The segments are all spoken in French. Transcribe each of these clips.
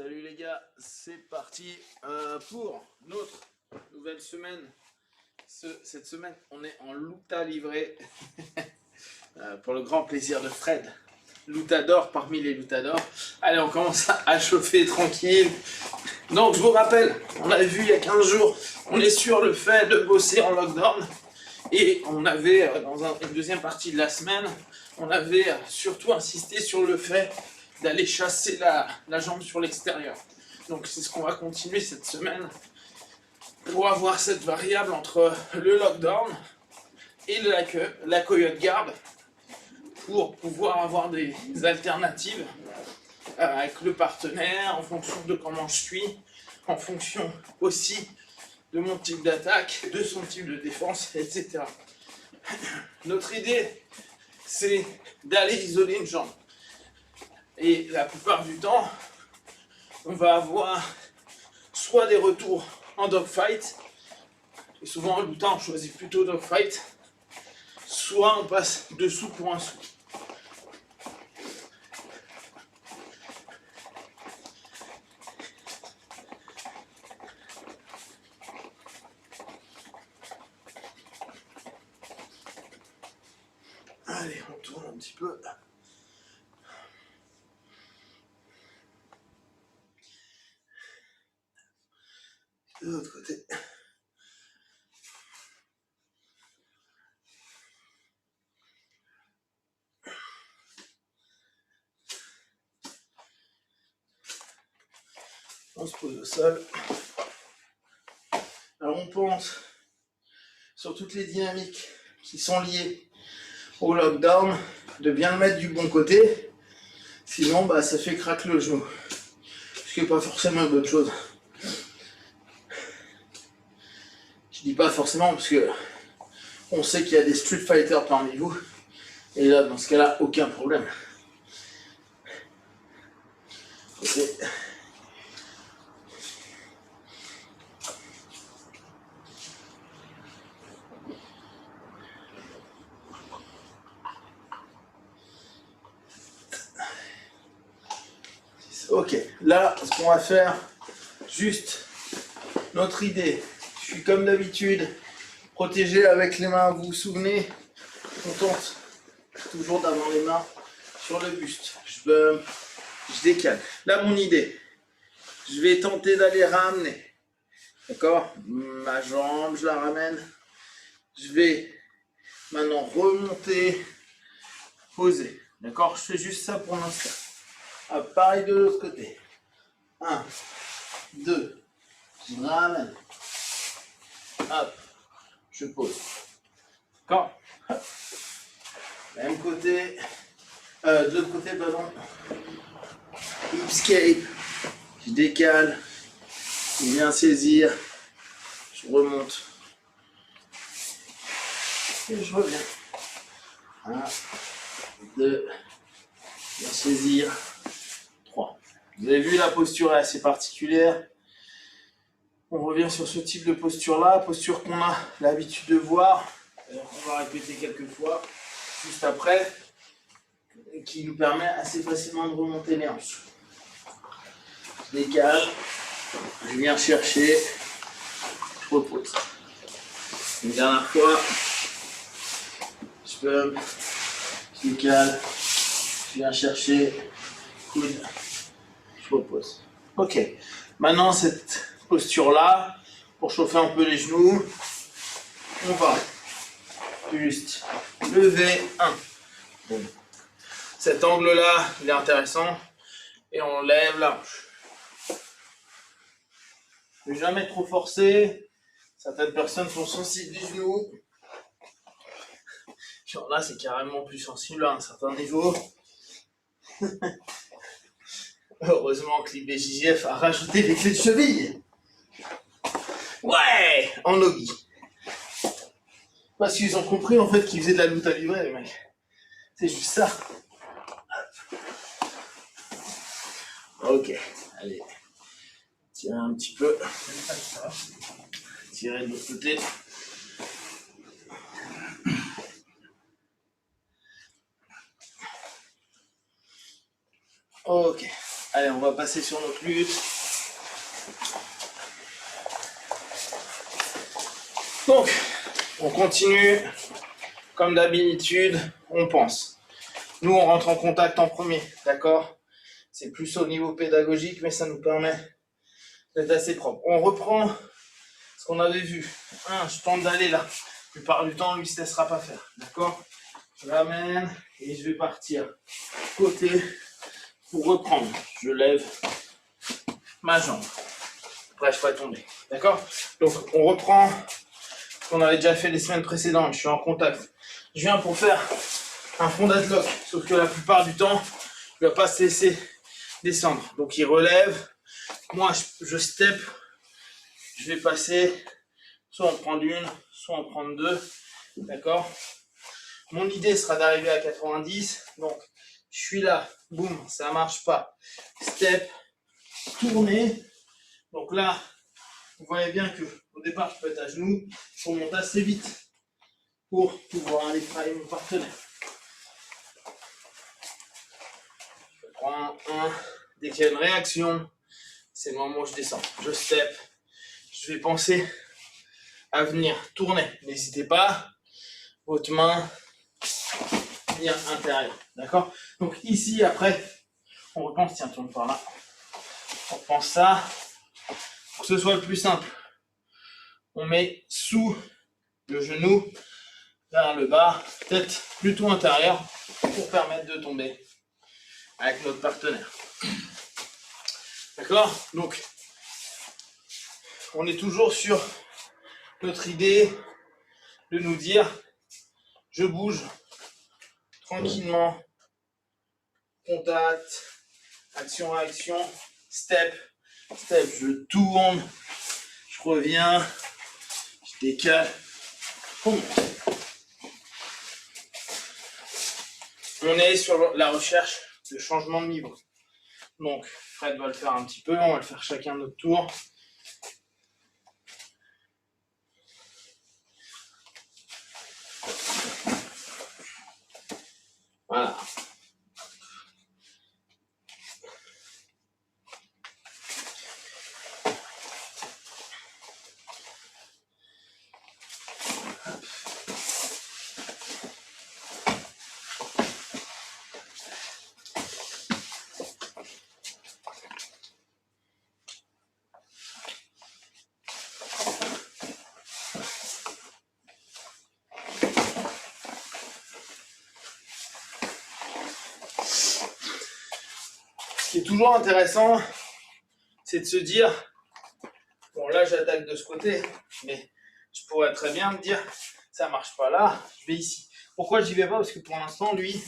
Salut les gars, c'est parti pour notre nouvelle semaine. Cette semaine, on est en Luta livré pour le grand plaisir de Fred. Lutador parmi les Lutadors. Allez, on commence à chauffer tranquille. Donc, je vous rappelle, on avait vu il y a 15 jours, on est sur le fait de bosser en lockdown. Et on avait, dans une deuxième partie de la semaine, on avait surtout insisté sur le fait d'aller chasser la jambe sur l'extérieur. Donc c'est ce qu'on va continuer cette semaine pour avoir cette variable entre le lockdown et la coyote garde pour pouvoir avoir des alternatives avec le partenaire en fonction de comment je suis, en fonction aussi de mon type d'attaque, de son type de défense, etc. Notre idée, c'est d'aller isoler une jambe. Et la plupart du temps, on va avoir soit des retours en dogfight, et souvent en luttant on choisit plutôt dogfight, soit on passe dessous pour un sou. Allez, on tourne un petit peu. De l'autre côté. On se pose au sol. Alors on pense sur toutes les dynamiques qui sont liées au lockdown, de bien le mettre du bon côté, sinon ça fait craquer le genou. Ce qui n'est pas forcément une bonne chose. Je dis pas forcément parce que on sait qu'il y a des street fighters parmi vous, et là dans ce cas-là, aucun problème. Okay. Ok, là, ce qu'on va faire, juste notre idée. Je suis comme d'habitude, protégé avec les mains. Vous vous souvenez, on tente toujours d'avoir les mains sur le buste. Je décale. Là, mon idée, je vais tenter d'aller ramener. D'accord? Ma jambe, je la ramène. Je vais maintenant remonter, poser. D'accord? Je fais juste ça pour l'instant. Pareil de l'autre côté. 1, 2, je ramène. Hop, je pose. D'accord? Même côté. De l'autre côté, ballon. Escape. Je décale. Je viens saisir. Je remonte. Et je reviens. 1, 2, je viens saisir. 3. Vous avez vu, la posture est assez particulière. On revient sur ce type de posture-là, posture qu'on a l'habitude de voir. On va répéter quelques fois, juste après, qui nous permet assez facilement de remonter les hanches. Je décale, je viens chercher, je repose. Une dernière fois, je peux, je décale, je viens chercher, coude, je repose. Ok, maintenant cette posture-là, pour chauffer un peu les genoux, on va juste lever 1. Bon. Cet angle-là, il est intéressant. Et on lève la hanche. Ne jamais trop forcer. Certaines personnes sont sensibles du genou. Genre là, c'est carrément plus sensible à un certain niveau. Heureusement que l'IBJJF a rajouté les clés de cheville. Ouais, en nogi. Parce qu'ils ont compris en fait qu'ils faisaient de la lutte à livrer, les mecs. C'est juste ça. Ok, allez. Tirez un petit peu. Tirez de l'autre côté. Ok, Allez, on va passer sur notre lutte. Donc, on continue. Comme d'habitude, on pense. Nous, on rentre en contact en premier, d'accord? C'est plus au niveau pédagogique, mais ça nous permet d'être assez propre. On reprend ce qu'on avait vu. Je tente d'aller là. La plupart du temps, lui, il ne se laissera pas faire, d'accord? Je l'amène et je vais partir côté pour reprendre. Je lève ma jambe. Après, je ferai tomber, d'accord? Donc, on reprend ce qu'on avait déjà fait les semaines précédentes. Je suis en contact. Je viens pour faire un front deadlock, sauf que la plupart du temps, il ne va pas se laisser descendre. Donc, il relève. Moi, je step. Je vais passer, soit en prendre une, soit en prendre deux, d'accord? Mon idée sera d'arriver à 90, donc je suis là, boum, ça marche pas. Step, tourner. Donc là, vous voyez bien que au départ, je peux être à genoux, on monte assez vite pour pouvoir aller travailler mon partenaire. Je prends un, dès qu'il y a une réaction, c'est le moment où je descends. Je step, je vais penser à venir tourner. N'hésitez pas, votre main bien intérieure, d'accord? Donc ici, après, on repense, tiens, tourne par là. On repense ça, pour que ce soit le plus simple. On met sous le genou, vers le bas, tête plutôt intérieure, pour permettre de tomber avec notre partenaire. D'accord? Donc, on est toujours sur notre idée de nous dire, je bouge tranquillement, contact, action, action, step, step, je tourne, je reviens, je décale, on monte. On est sur la recherche de changement de niveau. Donc, Fred va le faire un petit peu, on va le faire chacun notre tour. Voilà. Ce qui est toujours intéressant, c'est de se dire, bon là j'attaque de ce côté, mais je pourrais très bien me dire, ça marche pas là, je vais ici. Pourquoi j'y vais pas? Parce que pour l'instant, lui,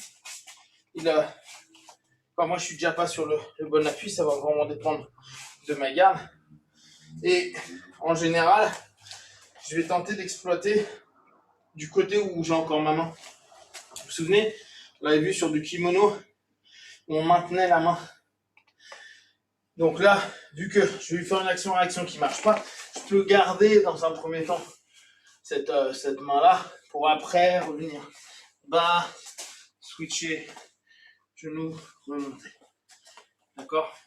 enfin, moi je suis déjà pas sur le bon appui, ça va vraiment dépendre de ma garde. Et en général, je vais tenter d'exploiter du côté où j'ai encore ma main. Vous vous souvenez, on l'avait vu sur du kimono, où on maintenait la main. Donc là, vu que je vais lui faire une action-réaction qui ne marche pas, je peux garder dans un premier temps cette main-là pour après revenir bas, switcher, genou, remonter. D'accord?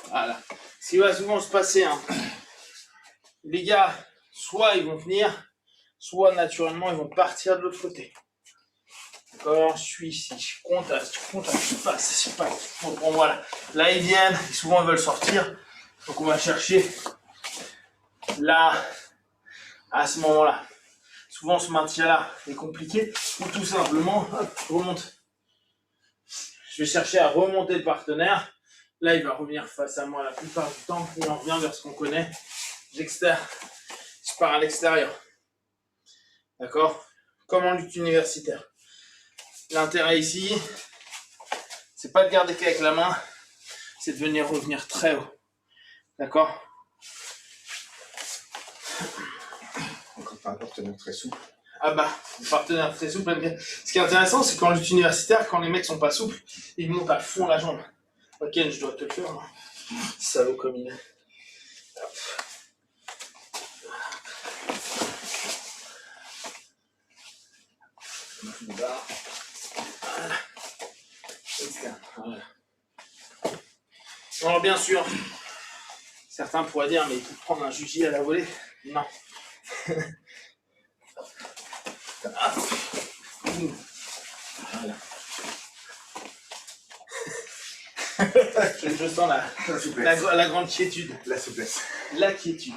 Voilà. Ce qui va souvent se passer, hein. Les gars, soit ils vont venir, soit naturellement ils vont partir de l'autre côté. D'accord, je suis ici, je contacte, je passe. Bon, voilà. Là ils viennent, et souvent ils veulent sortir. Donc on va chercher là, à ce moment-là. Souvent ce maintien-là est compliqué, ou tout simplement, hop, je remonte. Je vais chercher à remonter le partenaire. Là il va revenir face à moi la plupart du temps, et on revient vers ce qu'on connaît. J'externe, je pars à l'extérieur. D'accord? Comme en lutte universitaire. L'intérêt ici, c'est pas de garder qu'avec la main, c'est de venir revenir très haut. D'accord? Encore pas un partenaire très souple. Ah bah, le partenaire très souple. Ce qui est intéressant, c'est qu'en lutte universitaire, quand les mecs sont pas souples, ils montent à fond la jambe. Ok, je dois te le faire. Hein. Salaud comme il est. Voilà. Voilà. Alors bien sûr, certains pourraient dire, mais il faut prendre un juji à la volée. Non. Voilà. Je sens la grande quiétude. La souplesse. La quiétude.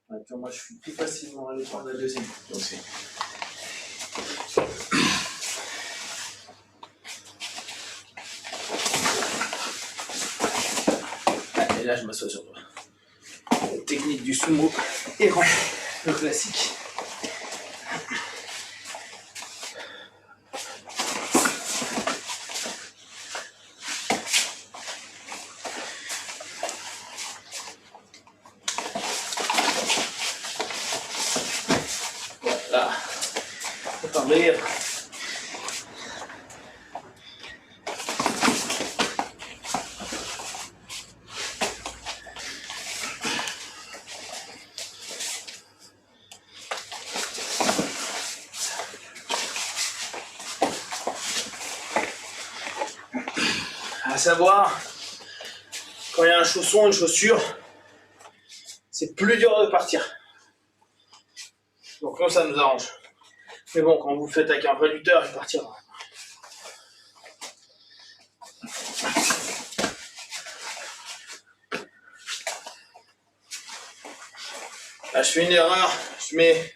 Attends, moi je suis plus facilement allé prendre la deuxième. Aussi. Et là je m'assois sur toi. La technique du sumo errant, le classique. Voilà. Faut pas rire. À savoir, quand il y a un chausson, une chaussure, c'est plus dur de partir. Donc nous, ça nous arrange. Mais bon, quand vous faites avec un vrai lutteur, il partira. Là, je fais une erreur, je mets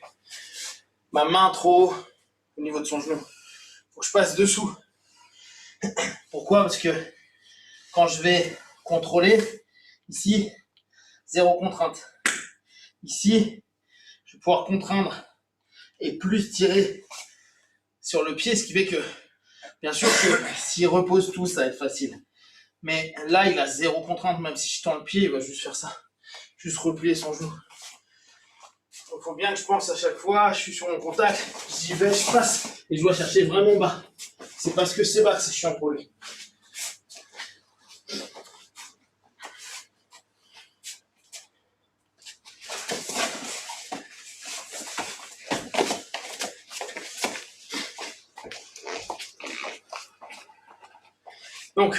ma main trop haut au niveau de son genou. Faut que je passe dessous. Pourquoi? Parce que quand je vais contrôler, ici, zéro contrainte. Ici, je vais pouvoir contraindre et plus tirer sur le pied, ce qui fait que, bien sûr que s'il repose tout, ça va être facile. Mais là, il a zéro contrainte, même si je tends le pied, il va juste faire ça. Juste replier son genou. Il faut bien que je pense à chaque fois, je suis sur mon contact, j'y vais, je passe, et je dois chercher vraiment bas. C'est parce que c'est bas que c'est chiant pour lui. Donc,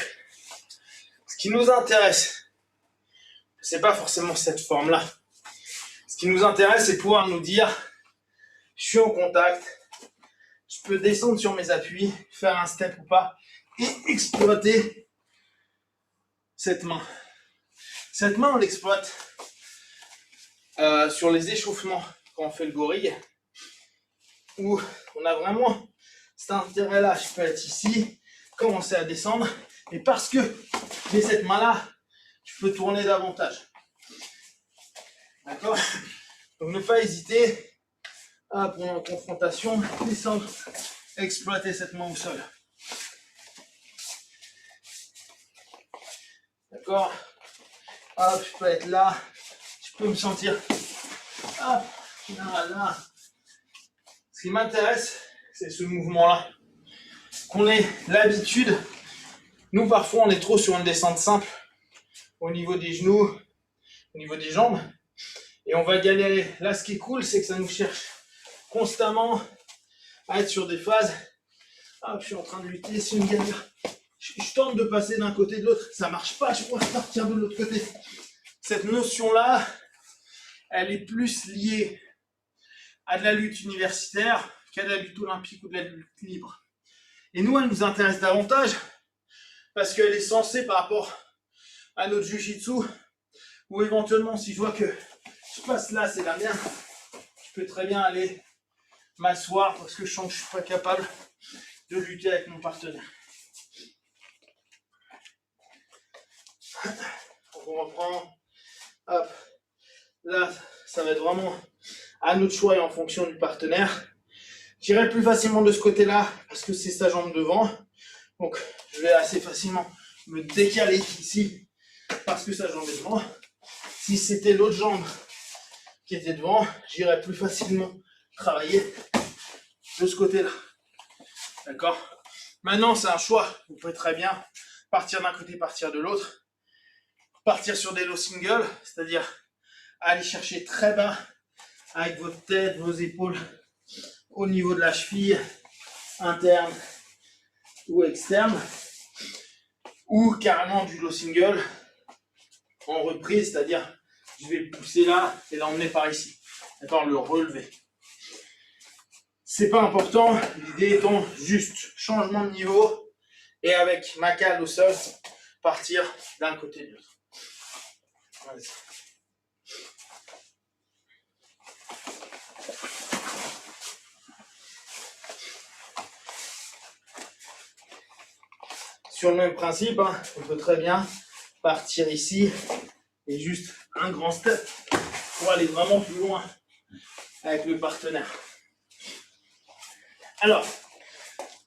ce qui nous intéresse, c'est pas forcément cette forme-là. Ce qui nous intéresse, c'est pouvoir nous dire, je suis en contact, je peux descendre sur mes appuis, faire un step ou pas, et exploiter cette main. Cette main, on l'exploite sur les échauffements quand on fait le gorille, où on a vraiment cet intérêt-là. Je peux être ici, commencer à descendre, et parce que j'ai cette main-là, je peux tourner davantage. D'accord? Donc ne pas hésiter à, pendant une confrontation, descendre, exploiter cette main au sol. D'accord? Hop, je peux être là, je peux me sentir. Hop, là. Ce qui m'intéresse, c'est ce mouvement-là. Qu'on ait l'habitude. Nous, parfois, on est trop sur une descente simple au niveau des genoux, au niveau des jambes. Et on va galérer. Là, ce qui est cool, c'est que ça nous cherche constamment à être sur des phases. Ah, je suis en train de lutter, c'est une galère. Je tente de passer d'un côté de l'autre. Ça marche pas, je pourrais partir de l'autre côté. Cette notion-là, elle est plus liée à de la lutte universitaire qu'à de la lutte olympique ou de la lutte libre. Et nous, elle nous intéresse davantage parce qu'elle est censée par rapport à notre jujitsu, ou éventuellement si je vois que je passe là, c'est la merde, je peux très bien aller m'asseoir parce que je sens que je suis pas capable de lutter avec mon partenaire. Donc on reprend, hop, là ça va être vraiment à notre choix et en fonction du partenaire. J'irai plus facilement de ce côté-là parce que c'est sa jambe devant, donc je vais assez facilement me décaler ici parce que sa jambe est devant. Si c'était l'autre jambe qui était devant, j'irais plus facilement travailler de ce côté-là. D'accord? Maintenant, c'est un choix. Vous pouvez très bien partir d'un côté, partir de l'autre. Partir sur des low singles, c'est-à-dire aller chercher très bas avec votre tête, vos épaules au niveau de la cheville, interne ou externe. Ou carrément du low single en reprise, c'est-à-dire je vais le pousser là et l'emmener par ici. D'accord? Le relever. C'est pas important, l'idée étant juste changement de niveau et avec ma cale au sol, partir d'un côté et de l'autre. Vas-y. Sur le même principe, hein, on peut très bien partir ici et juste un grand step pour aller vraiment plus loin avec le partenaire. Alors,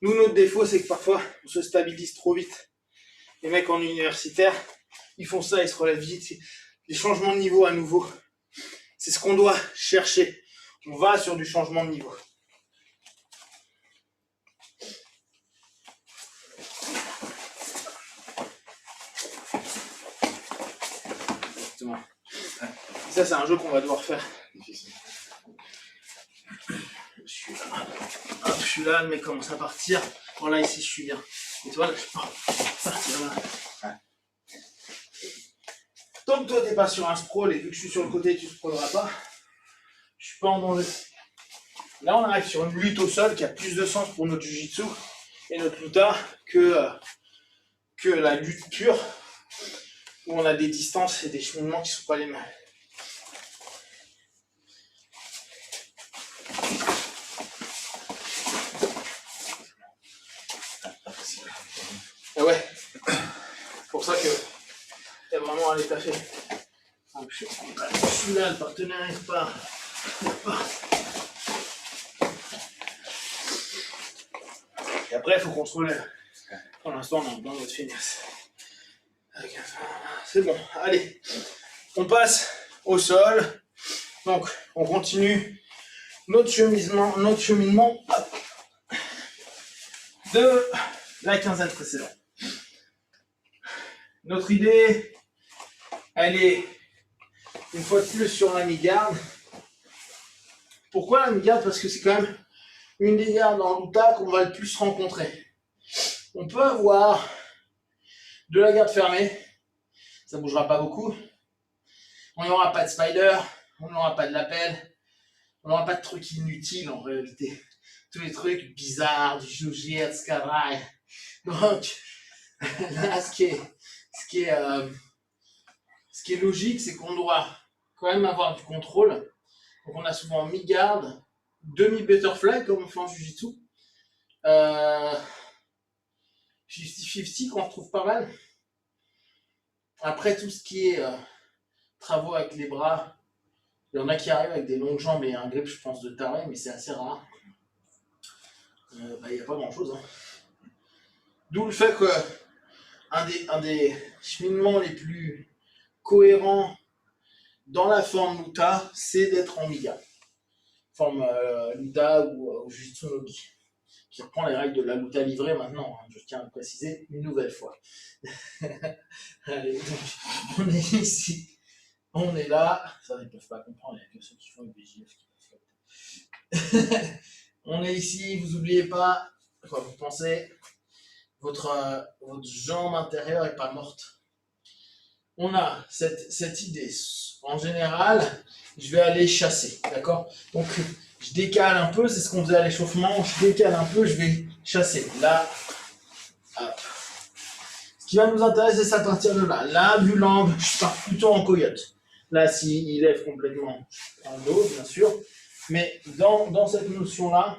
nous, notre défaut, c'est que parfois, on se stabilise trop vite. Les mecs en universitaire, ils font ça, ils se relèvent vite. Les changements de niveau à nouveau, c'est ce qu'on doit chercher. On va sur du changement de niveau. Exactement. Ça, c'est un jeu qu'on va devoir faire. Je suis là. Hop, je suis là, le mec commence à partir. Bon, là, ici, je suis bien. Et toi, là, je peux partir là. Tant que toi, t'es pas sur un sprawl et vu que je suis sur le côté, tu ne sprawleras pas, je suis pas en danger. Là, on arrive sur une lutte au sol qui a plus de sens pour notre jiu-jitsu et notre luta que la lutte pure où on a des distances et des cheminements qui ne sont pas les mêmes. Et ouais, c'est pour ça que t'es vraiment allé taffer. Je suis là, le partenaire il repart. Et après, il faut qu'on se relève. Pour l'instant, on est dans notre finesse. C'est bon, allez. On passe au sol. Donc, on continue notre cheminement de la quinzaine précédente. Notre idée, elle est une fois de plus sur la mi-garde. Pourquoi la mi-garde? Parce que c'est quand même une des gardes en luta qu'on va le plus rencontrer. On peut avoir de la garde fermée, ça ne bougera pas beaucoup. On n'aura pas de spider, on n'aura pas de lapel, on n'aura pas de trucs inutiles en réalité. Tous les trucs bizarres, du jujitsu, karai. Donc, là, ce qui est logique, c'est qu'on doit quand même avoir du contrôle. Donc, on a souvent mi-garde, demi-butterfly, comme on fait en jujitsu. 50-50 qu'on retrouve pas mal. Après, tout ce qui est travaux avec les bras, il y en a qui arrivent avec des longues jambes et un grip, je pense, de taré, mais c'est assez rare. Il n'y a pas grand-chose. Hein. D'où le fait que un des cheminements les plus cohérents dans la forme Luta, c'est d'être en Miga. Forme Luta ou Jujutsu no Gi, qui reprend les règles de la Luta livrée maintenant, hein, je tiens à le préciser une nouvelle fois. Allez, donc, on est ici, on est là, ça ils ne peuvent pas comprendre, il n'y a que ceux qui font une BGF qui peuvent faire. On est ici, vous n'oubliez pas, quoi vous pensez, votre jambe intérieure n'est pas morte. On a cette idée, en général, je vais aller chasser, d'accord? Donc, je décale un peu, c'est ce qu'on faisait à l'échauffement, je décale un peu, je vais chasser. Là, hop. Ce qui va nous intéresser, c'est à partir de là. Là, du lambe, je pars plutôt en coyote. Là, s'il lève complètement en dos, bien sûr. Mais dans cette notion-là,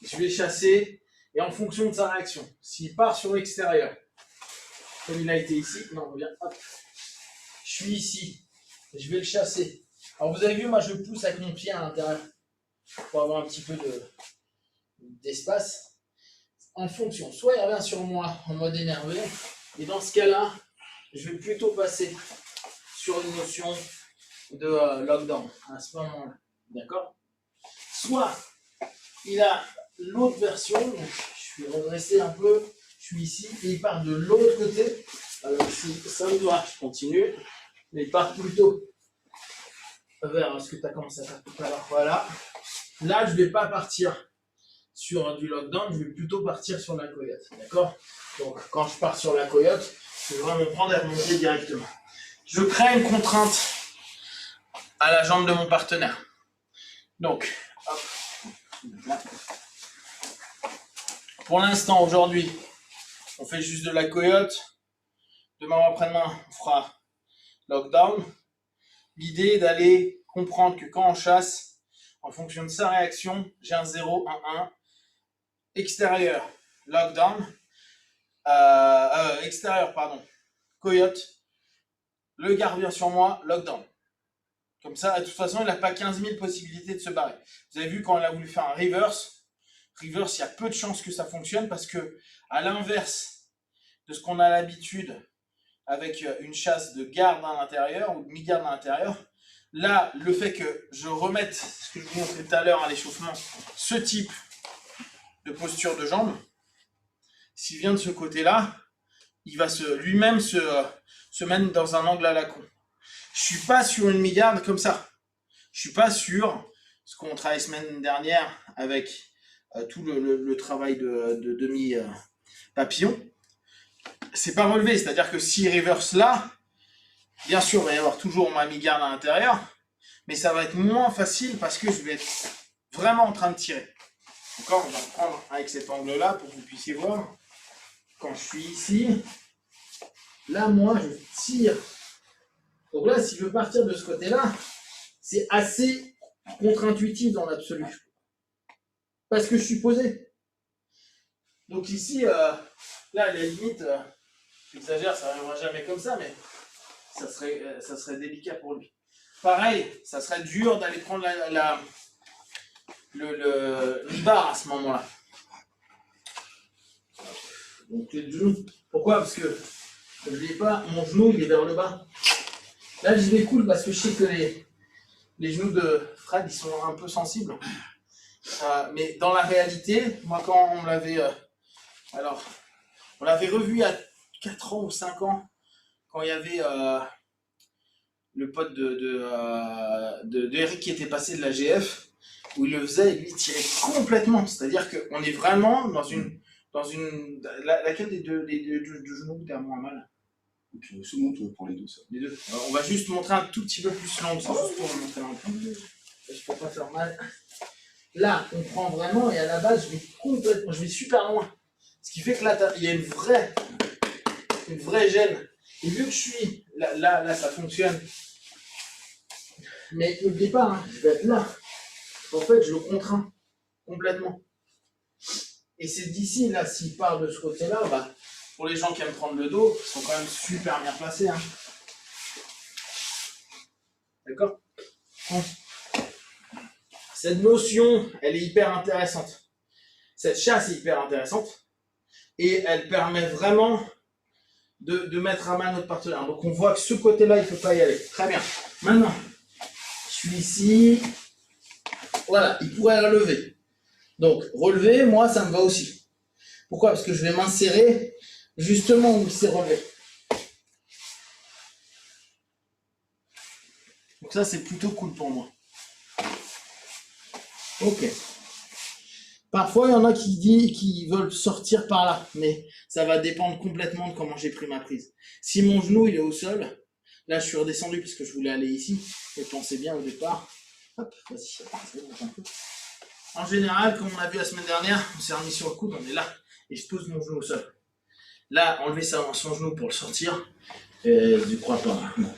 je vais chasser et en fonction de sa réaction. S'il part sur l'extérieur, comme il a été ici, non, on revient, hop. Je suis ici, je vais le chasser. Alors vous avez vu, moi je pousse avec mon pied à l'intérieur pour avoir un petit peu d'espace. En fonction, soit il revient sur moi en mode énervé, et dans ce cas-là, je vais plutôt passer sur une notion de lockdown à ce moment-là, d'accord? Soit il a l'autre version. Donc, je suis redressé un peu. Je suis ici et il part de l'autre côté. Alors si ça me doit, je continue. Mais il part plutôt vers ce que tu as commencé à faire tout à l'heure. Voilà. Là, je ne vais pas partir sur du lockdown, je vais plutôt partir sur la coyote. D'accord? Donc, quand je pars sur la coyote, je vais vraiment prendre et remonter directement. Je crée une contrainte à la jambe de mon partenaire. Donc, hop. Pour l'instant, aujourd'hui, on fait juste de la coyote. Demain ou après-demain, on fera lockdown. L'idée est d'aller comprendre que quand on chasse, en fonction de sa réaction, j'ai un 0, un 1. Extérieur, lockdown. Extérieur, pardon. Coyote. Le gars revient sur moi, lockdown. Comme ça, de toute façon, il n'a pas 15 000 possibilités de se barrer. Vous avez vu quand on a voulu faire un reverse, il y a peu de chances que ça fonctionne parce que, à l'inverse de ce qu'on a l'habitude avec une chasse de garde à l'intérieur ou de mi-garde à l'intérieur, là, le fait que je remette ce que je vous montrais tout à l'heure à l'échauffement, ce type de posture de jambe, s'il vient de ce côté-là, il va lui-même se mettre dans un angle à la con. Je suis pas sur une mi-garde comme ça. Je suis pas sur ce qu'on travaillait la semaine dernière avec tout le travail de demi-papillon. C'est pas relevé, c'est-à-dire que s'il reverse là, bien sûr, il va y avoir toujours ma mi-garde à l'intérieur, mais ça va être moins facile parce que je vais être vraiment en train de tirer. Encore, on va reprendre avec cet angle-là pour que vous puissiez voir. Quand je suis ici, là, moi, je tire. Donc là, si je veux partir de ce côté-là, c'est assez contre-intuitif dans l'absolu. Parce que je suis posé. Donc ici, là, à la limite, j'exagère, ça n'arrivera jamais comme ça, mais ça serait délicat pour lui. Pareil, ça serait dur d'aller prendre une barre à ce moment-là. Donc les genoux. Pourquoi? Parce que je n'ai pas, mon genou il est vers le bas. Là je vais cool parce que je sais que les genoux de Fred ils sont un peu sensibles. Mais dans la réalité, moi quand on l'avait on l'avait revu il y a 4 ans ou 5 ans, quand il y avait le pote de Eric qui était passé de la GF, où il le faisait et lui tirait complètement. C'est-à-dire qu'on est vraiment dans une laquelle des deux genoux t'as moins mal? Tu se montres pour les deux. Ça. Les deux. Alors, on va juste montrer un tout petit peu plus long, c'est juste pour montrer un peu. Je peux pas faire mal. Là, on prend vraiment et à la base, je vais super loin. Ce qui fait que là, il y a une vraie gêne. Et vu que je suis là, ça fonctionne. Mais n'oubliez pas, hein, je vais être là. En fait, je le contrains complètement. Et c'est d'ici, là, s'il part de ce côté-là, bah, pour les gens qui aiment prendre le dos, ils sont quand même super bien placés. Hein. D'accord? Donc, cette notion, elle est hyper intéressante. Cette chasse est hyper intéressante. Et elle permet vraiment de mettre à main notre partenaire. Donc on voit que ce côté-là, il ne peut pas y aller. Très bien. Maintenant, je suis ici. Voilà, il pourrait la lever. Donc, relever, moi, ça me va aussi. Pourquoi? Parce que je vais m'insérer justement où il s'est relevé. Donc ça, c'est plutôt cool pour moi. Ok. Parfois, il y en a qui veulent sortir par là, mais ça va dépendre complètement de comment j'ai pris ma prise. Si mon genou, il est au sol, là, je suis redescendu parce que je voulais aller ici, et pensez bien au départ. Hop, vas-y, un peu. En général, comme on a vu la semaine dernière, on s'est remis sur le coude, on est là, et je pose mon genou au sol. Là, enlever son genou pour le sortir, je ne crois pas. Non,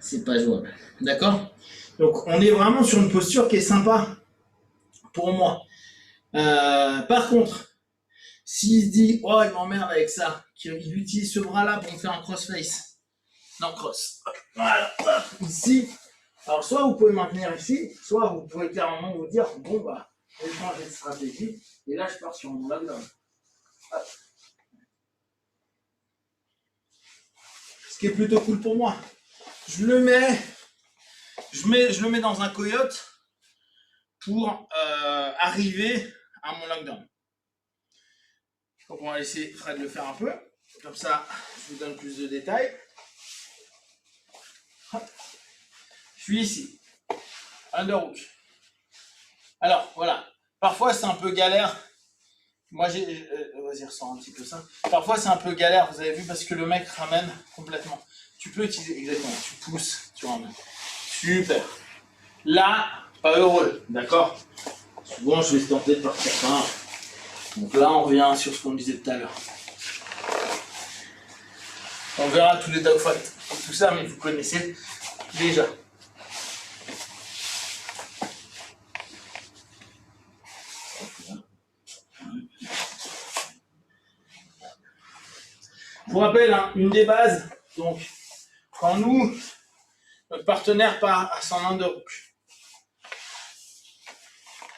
c'est pas jouable. D'accord? Donc, on est vraiment sur une posture qui est sympa pour moi. Par contre, s'il se dit, oh, il m'emmerde avec ça, qu'il utilise ce bras-là pour me faire un cross-face. Non, cross. Voilà, ici. Alors, soit vous pouvez maintenir ici, soit vous pouvez carrément vous dire, bon, bah, je vais changer de stratégie, et là, je pars sur mon lockdown. Ce qui est plutôt cool pour moi. Je le mets dans un coyote pour arriver à mon lockdown. Donc on va laisser Fred le faire un peu. Comme ça, je vous donne plus de détails. Hop. Je suis ici. Underhook. Alors, voilà. Parfois, c'est un peu galère. Moi, vas-y, ressens un petit peu ça. Parfois, c'est un peu galère, vous avez vu, parce que le mec ramène complètement. Tu peux utiliser, exactement, tu pousses, tu ramènes. Super. Là, pas heureux, d'accord? Souvent, je vais tenter de partir par là. Donc là, on revient sur ce qu'on disait tout à l'heure. On verra tous les dogfights, tout ça, mais vous connaissez déjà. Je vous rappelle, hein, une des bases, donc, quand nous, notre partenaire part à son underhook,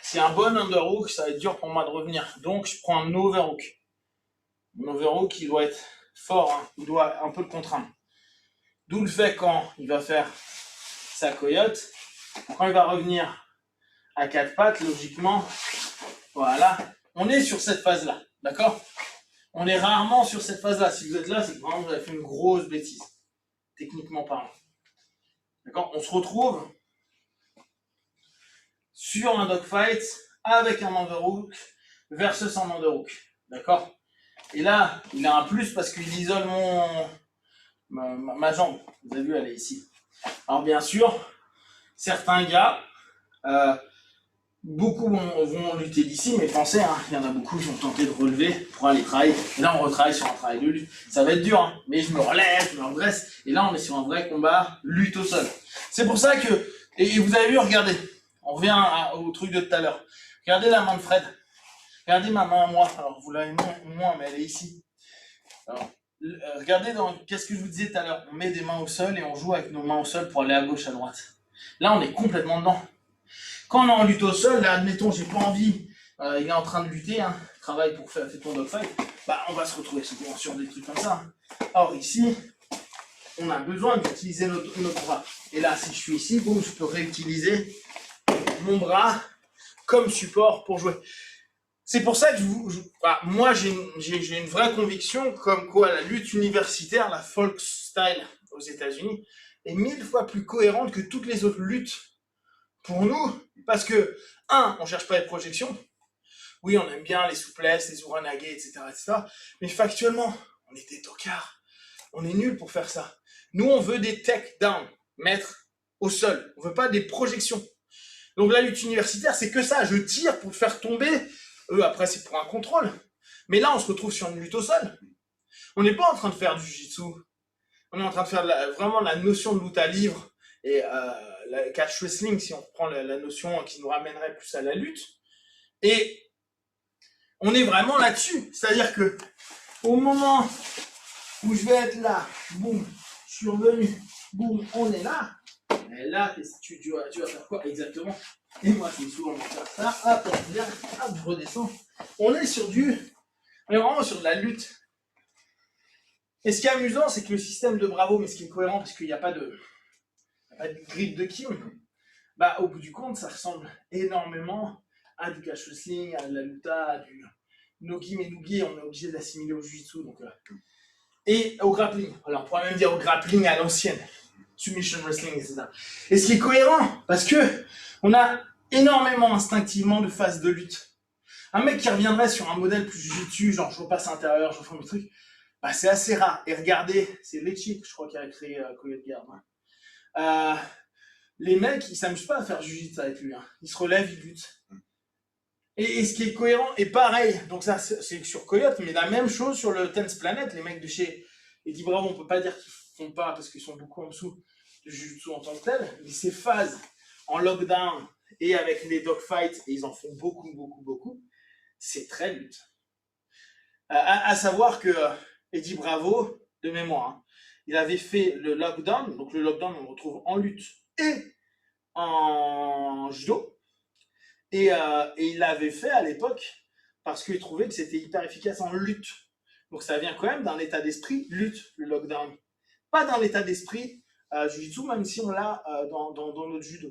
c'est un bon underhook, ça va être dur pour moi de revenir. Donc, je prends un overhook. Mon overhook, il doit être fort, hein, il doit un peu le contraindre. D'où le fait quand il va faire sa coyote, quand il va revenir à quatre pattes, logiquement, voilà, on est sur cette phase-là, d'accord? On est rarement sur cette phase-là. Si vous êtes là, c'est que vraiment vous avez fait une grosse bêtise, techniquement parlant. D'accord? On se retrouve sur un dogfight avec un underhook versus un underhook. D'accord? Et là, il a un plus parce qu'il isole ma jambe. Vous avez vu, elle est ici. Alors bien sûr, certains gars, beaucoup vont lutter d'ici, mais pensez, hein, il y en a beaucoup qui vont tenter de relever pour aller travailler. Et là, on retravaille sur un travail de lutte. Ça va être dur, hein, mais je me relève, je me redresse. Et là, on est sur un vrai combat lutte au sol. C'est pour ça que, et vous avez vu, regardez, on revient au truc de tout à l'heure. Regardez la main de Fred. Regardez ma main à moi. Alors, vous l'avez moins, mais elle est ici. Alors, regardez qu'est-ce que je vous disais tout à l'heure. On met des mains au sol et on joue avec nos mains au sol pour aller à gauche, à droite. Là, on est complètement dedans. Quand on est en lutte au sol, là, admettons, j'ai pas envie, il est en train de lutter, hein, travaille pour faire ton dogfight, bah, on va se retrouver souvent sur des trucs comme ça. Hein. Or, ici, on a besoin d'utiliser notre bras. Et là, si je suis ici, boum, je peux réutiliser mon bras comme support pour jouer. C'est pour ça que moi, j'ai une vraie conviction comme quoi la lutte universitaire, la folk style aux États-Unis, est 1000 fois plus cohérente que toutes les autres luttes pour nous, parce que, on cherche pas les projections. Oui, on aime bien les souplesses, les uranage, etc., etc. Mais factuellement, on est des tocards. On est nuls pour faire ça. Nous, on veut des take down, mettre au sol. On veut pas des projections. Donc la lutte universitaire, c'est que ça. Je tire pour le faire tomber. Eux, après, c'est pour un contrôle. Mais là, on se retrouve sur une lutte au sol. On n'est pas en train de faire du jiu-jitsu. On est en train de faire vraiment la notion de lutte à livre et la catch wrestling, si on reprend la notion qui nous ramènerait plus à la lutte. Et on est vraiment là-dessus. C'est-à-dire que au moment où je vais être là, boum, je suis revenu, boum, on est là. Et là, tu vas faire quoi exactement? Et moi, je vais souvent faire ça. Hop, je redescends. On est vraiment sur de la lutte. Et ce qui est amusant, c'est que le système de Bravo, mais ce qui est cohérent, parce qu'il n'y a pas de grip de Kim, bah, au bout du compte, ça ressemble énormément à du catch wrestling, à de la luta, à du nogi mais nugi, on est obligé d'assimiler au jiu-jitsu. Et au grappling. Alors, on pourrait même dire au grappling à l'ancienne. Submission wrestling, etc. Et ce qui est cohérent, parce que on a énormément instinctivement de phases de lutte. Un mec qui reviendrait sur un modèle plus jiu-jitsu, genre je repasse à l'intérieur, je refais mes trucs, bah, c'est assez rare. Et regardez, c'est Lechi, je crois, qui a créé Coyote Guard. Les mecs, ils s'amusent pas à faire jiu-jitsu avec lui. Hein. Ils se relèvent, ils luttent. Et ce qui est cohérent, et pareil, donc ça c'est sur Coyote, mais la même chose sur le Tense Planet, les mecs de chez Eddie Bravo, on peut pas dire qu'ils font pas, parce qu'ils sont beaucoup en dessous du jiu-jitsu en tant que tel, mais ces phases en lockdown et avec les dogfights, et ils en font beaucoup, c'est très lutte. À savoir que Eddie Bravo, de mémoire, hein, il avait fait le lockdown, donc le lockdown on le retrouve en lutte et en judo, et il l'avait fait à l'époque parce qu'il trouvait que c'était hyper efficace en lutte. Donc ça vient quand même d'un état d'esprit lutte, le lockdown. Pas d'un état d'esprit jiu-jitsu, même si on l'a dans notre judo.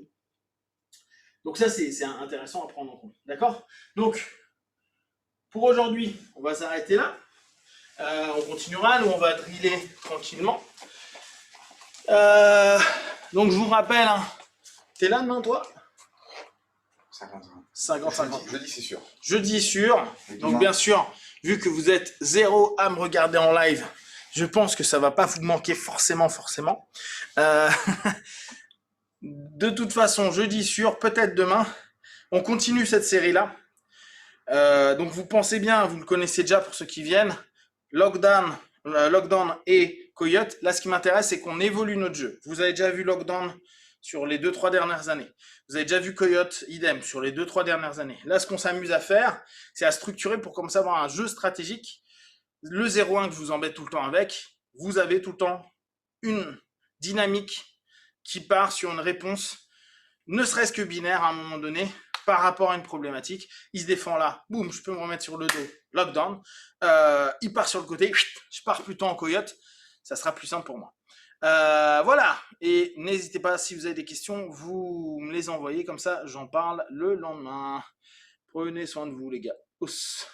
Donc ça, c'est intéressant à prendre en compte. D'accord? Donc, pour aujourd'hui, on va s'arrêter là. On continuera, nous on va driller tranquillement. Donc je vous rappelle, hein, t'es là demain toi? 50-50. Jeudi, c'est sûr. Jeudi sûr. Donc bien sûr, vu que vous êtes 0 à me regarder en live, je pense que ça va pas vous manquer forcément. De toute façon, jeudi sûr, peut-être demain. On continue cette série-là. Donc vous pensez bien, vous le connaissez déjà pour ceux qui viennent. Lockdown et Coyote. Là, ce qui m'intéresse, c'est qu'on évolue notre jeu. Vous avez déjà vu Lockdown sur les 2-3 dernières années. Vous avez déjà vu Coyote, idem, sur les 2-3 dernières années. Là, ce qu'on s'amuse à faire, c'est à structurer pour commencer à avoir un jeu stratégique. Le 0-1 que je vous embête tout le temps avec, vous avez tout le temps une dynamique qui part sur une réponse, ne serait-ce que binaire à un moment donné, par rapport à une problématique. Il se défend là, boum, je peux me remettre sur le dos, lockdown. Il part sur le côté, je pars plutôt en coyote, ça sera plus simple pour moi. Voilà, et n'hésitez pas, si vous avez des questions, vous me les envoyez, comme ça j'en parle le lendemain. Prenez soin de vous les gars. Ouss.